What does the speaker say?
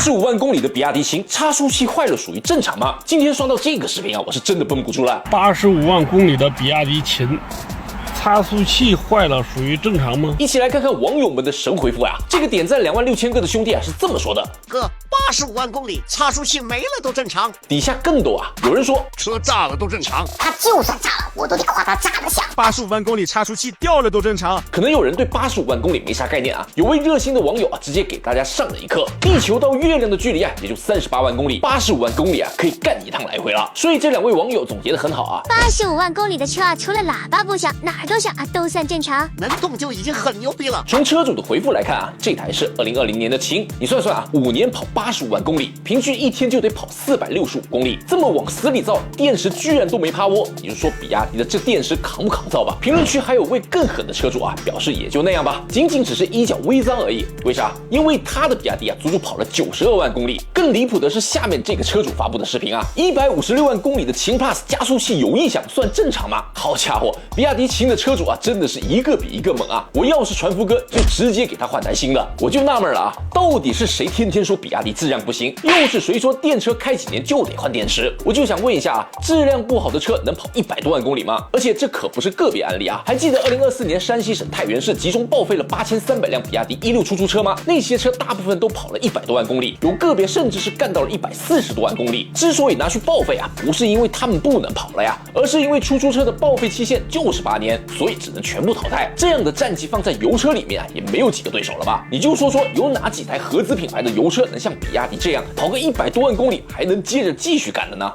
85万公里的比亚迪秦差速器坏了属于正常吗？今天刷到这个视频啊，我是真的绷不住了。85万公里的比亚迪秦，差速器坏了属于正常吗？一起来看看网友们的神回复啊！这个点赞26000个的兄弟啊是这么说的：哥，85万公里差速器没了都正常。底下更多啊，有人说车炸了都正常，他就算炸了，我都得夸他炸得响。85万公里差速器掉了都正常。可能有人对85万公里没啥概念啊，有位热心的网友啊，直接给大家上了一课。地球到月亮的距离啊，也就38万公里，85万公里啊，可以干一趟来回了。所以这两位网友总结得很好啊。85万公里的车啊，除了喇叭不响，哪儿都响啊，都算正常。能动就已经很牛逼了。从车主的回复来看啊，这台是2020年的秦，你算算啊，5年跑85万公里，平均一天就得跑465公里，这么往死里造，电池居然都没趴窝，你就说比亚迪的这电池扛不扛造吧？评论区还有位更狠的车主啊，表示也就那样吧，仅仅只是一脚微脏而已。为啥？因为他的比亚迪啊，足足跑了92万公里。更离谱的是下面这个车主发布的视频啊，156万公里的秦 Plus 加速器有异响，算正常吗？好家伙，比亚迪秦的车主啊，真的是一个比一个猛啊！我要是传福哥，就直接给他换台新的。我就纳闷了啊，到底是谁天天说比亚迪质量不行，又是谁说电车开几年就得换电池？我就想问一下啊，质量不好的车能跑100多万公里吗？而且这可不是个别案例啊！还记得2024年山西省太原市集中报废了8300辆比亚迪16出租车吗？那些车大部分都跑了100多万公里，有个别甚至是干到了140多万公里。之所以拿去报废啊，不是因为他们不能跑了呀，而是因为出租车的报废期限就是8年，所以只能全部淘汰。这样的战绩放在油车里面啊，也没有几个对手了吧？你就说说有哪几台合资品牌的油车能像比亚迪这样跑个100多万公里还能接着继续干的呢？